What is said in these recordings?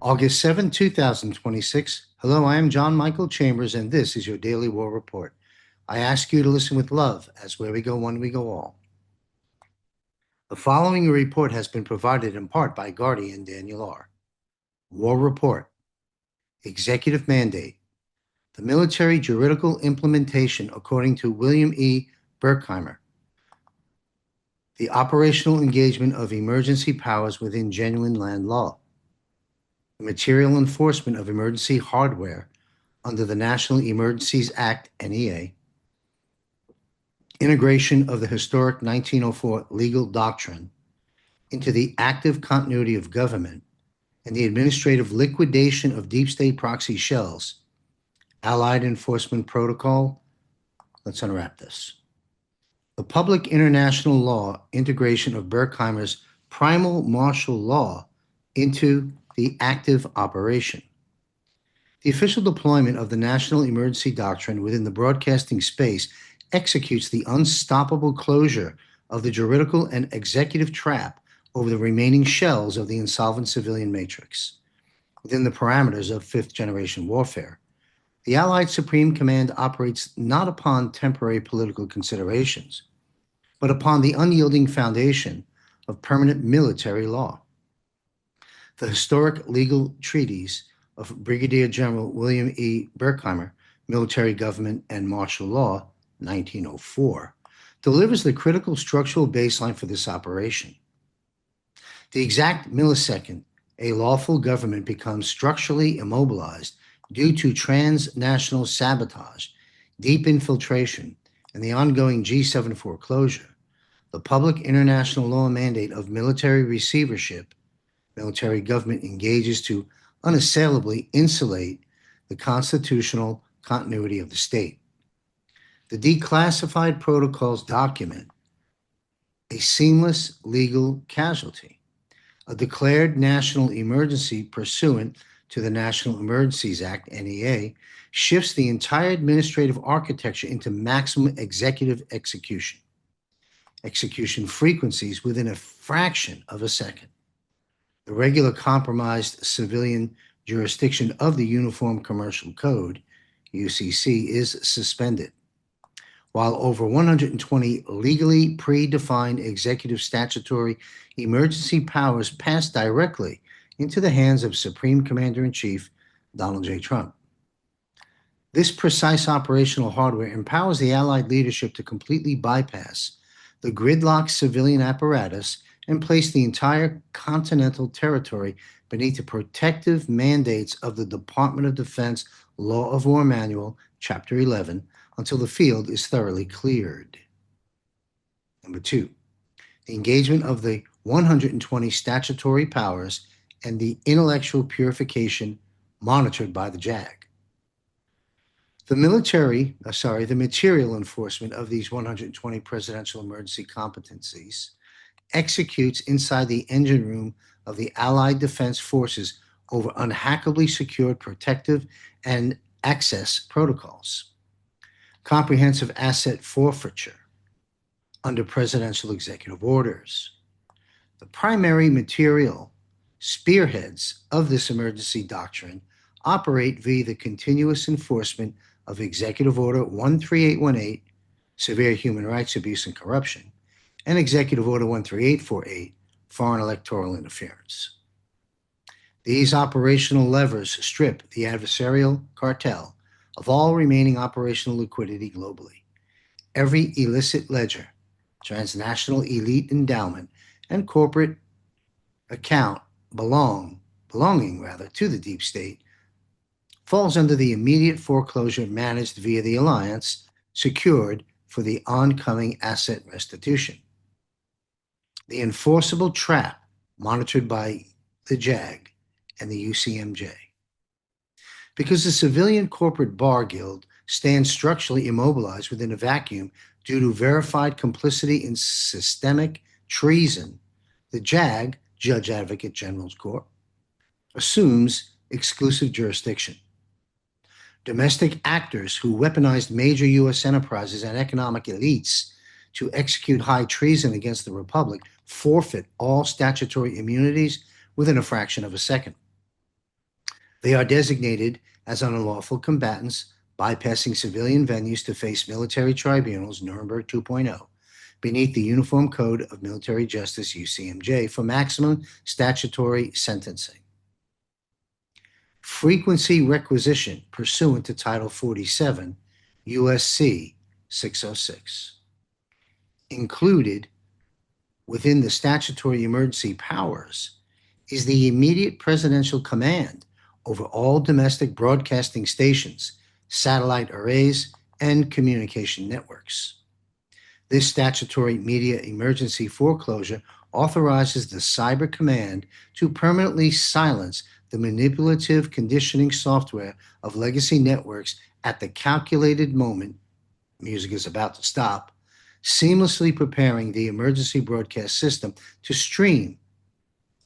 August 7, 2026. Hello, I am John Michael Chambers, and this is your Daily War Report. I ask you to listen with love, as where we go, one we go all. The following report has been provided in part by Guardian Daniel R. War Report. Executive Mandate. The military juridical implementation according to William E. Birkhimer. The operational engagement of emergency powers within genuine land law. The material enforcement of emergency hardware under the National Emergencies Act, NEA. Integration of the historic 1904 legal doctrine into the active continuity of government and the administrative liquidation of deep state proxy shells. Allied Enforcement Protocol. Let's unwrap this. The public international law integration of Birkhimer's primal martial law into the active operation. The official deployment of the national emergency doctrine within the broadcasting space executes the unstoppable closure of the juridical and executive trap over the remaining shells of the insolvent civilian matrix. Within the parameters of fifth-generation warfare, the Allied Supreme Command operates not upon temporary political considerations, but upon the unyielding foundation of permanent military law. The historic legal treatise of Brigadier General William E. Birkhimer, Military Government and Martial Law, 1904, delivers the critical structural baseline for this operation. The exact millisecond a lawful government becomes structurally immobilized due to transnational sabotage, deep infiltration, and the ongoing G7 foreclosure, the public international law mandate of military receivership, military government engages to unassailably insulate the constitutional continuity of the state. The declassified protocols document a seamless legal casualty. A declared national emergency pursuant to the National Emergencies Act, NEA, shifts the entire administrative architecture into maximum executive execution. Execution frequencies within a fraction of a second. The regular compromised civilian jurisdiction of the Uniform Commercial Code, UCC, is suspended, while over 120 legally predefined executive statutory emergency powers pass directly into the hands of Supreme Commander-in-Chief Donald J. Trump. This precise operational hardware empowers the Allied leadership to completely bypass the gridlocked civilian apparatus and place the entire continental territory beneath the protective mandates of the Department of Defense Law of War Manual, Chapter 11, until the field is thoroughly cleared. Number 2, the engagement of the 120 statutory powers and the intellectual purification monitored by the JAG. The material enforcement of these 120 presidential emergency competencies executes inside the engine room of the Allied Defense Forces over unhackably secured protective and access protocols. Comprehensive asset forfeiture under presidential executive orders. The primary material spearheads of this emergency doctrine operate via the continuous enforcement of Executive Order 13818, Severe Human Rights Abuse and Corruption, and Executive Order 13848, Foreign Electoral Interference. These operational levers strip the adversarial cartel of all remaining operational liquidity globally. Every illicit ledger, transnational elite endowment, and corporate account belonging to the deep state falls under the immediate foreclosure managed via the alliance, secured for the oncoming asset restitution. The enforceable trap monitored by the JAG and the UCMJ. Because the civilian corporate bar guild stands structurally immobilized within a vacuum due to verified complicity in systemic treason, the JAG, Judge Advocate General's Court, assumes exclusive jurisdiction. Domestic actors who weaponized major U.S. enterprises and economic elites to execute high treason against the Republic forfeit all statutory immunities within a fraction of a second. They are designated as unlawful combatants, bypassing civilian venues to face military tribunals, Nuremberg 2.0, beneath the Uniform Code of Military Justice, UCMJ, for maximum statutory sentencing. Frequency requisition pursuant to Title 47, USC 606. Included within the statutory emergency powers is the immediate presidential command over all domestic broadcasting stations, satellite arrays, and communication networks. This statutory media emergency foreclosure authorizes the Cyber Command to permanently silence the manipulative conditioning software of legacy networks at the calculated moment music is about to stop, seamlessly preparing the emergency broadcast system to stream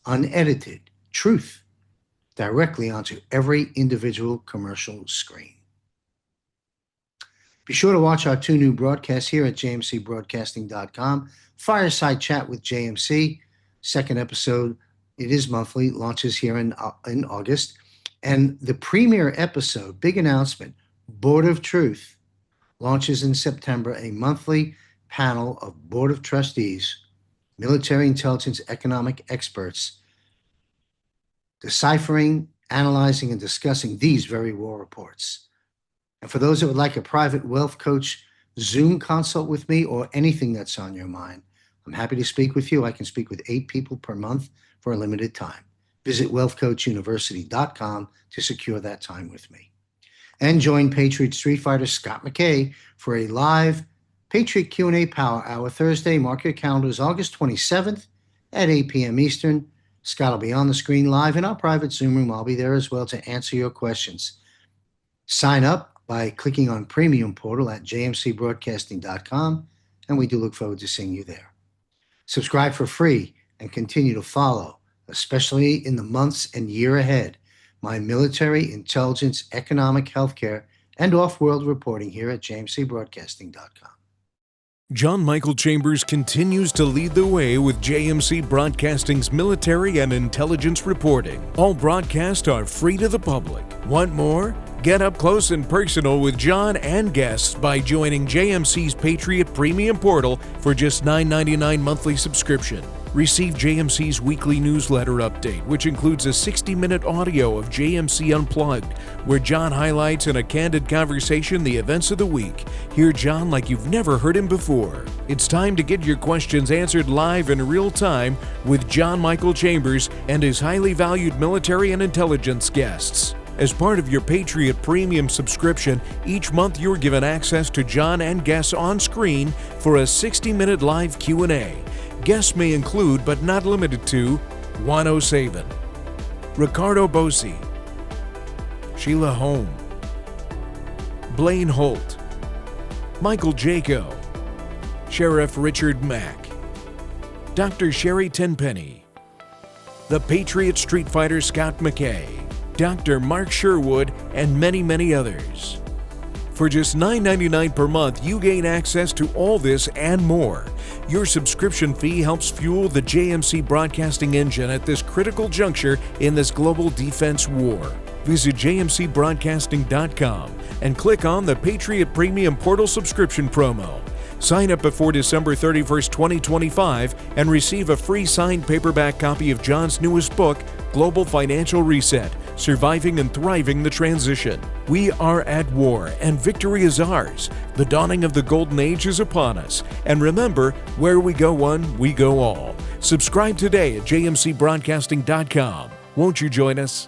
unedited truth directly onto every individual commercial screen. Be sure to watch our 2 new broadcasts here at jmcbroadcasting.com. Fireside Chat with JMC, second episode, it is monthly, launches here in August. And the premiere episode, big announcement, Board of Truth, launches in September, a monthly panel of Board of Trustees, military intelligence economic experts, deciphering, analyzing, and discussing these very war reports. And for those that would like a private wealth coach Zoom consult with me or anything that's on your mind, I'm happy to speak with you. I can speak with 8 people per month for a limited time. Visit wealthcoachuniversity.com to secure that time with me. And join Patriot Street Fighter Scott McKay for a live Patriot Q&A Power Hour Thursday. Mark your calendars, August 27th at 8 p.m. Eastern. Scott will be on the screen live in our private Zoom room. I'll be there as well to answer your questions. Sign up by clicking on Premium Portal at jmcbroadcasting.com, and we do look forward to seeing you there. Subscribe for free and continue to follow, especially in the months and year ahead, my military, intelligence, economic, healthcare, and off-world reporting here at jmcbroadcasting.com. John Michael Chambers continues to lead the way with JMC Broadcasting's military and intelligence reporting. All broadcasts are free to the public. Want more? Get up close and personal with John and guests by joining JMC's Patriot Premium Portal for just $9.99 monthly subscription. Receive JMC's weekly newsletter update, which includes a 60-minute audio of JMC Unplugged, where John highlights in a candid conversation the events of the week. Hear John like you've never heard him before. It's time to get your questions answered live in real time with John Michael Chambers and his highly valued military and intelligence guests. As part of your Patriot Premium subscription, each month you're given access to John and guests on screen for a 60-minute live Q&A. Guests may include, but not limited to, Juan O'Savin, Ricardo Bosi, Sheila Holm, Blaine Holt, Michael Jaco, Sheriff Richard Mack, Dr. Sherry Tenpenny, the Patriot Street Fighter Scott McKay, Dr. Mark Sherwood, and many, many others. For just $9.99 per month, you gain access to all this and more. Your subscription fee helps fuel the JMC broadcasting engine at this critical juncture in this global defense war. Visit jmcbroadcasting.com and click on the Patriot Premium Portal subscription promo. Sign up before December 31st, 2025 and receive a free signed paperback copy of John's newest book, Global Financial Reset: Surviving and Thriving the Transition. We are at war, and victory is ours. The dawning of the Golden Age is upon us. And remember, where we go one, we go all. Subscribe today at jmcbroadcasting.com. Won't you join us?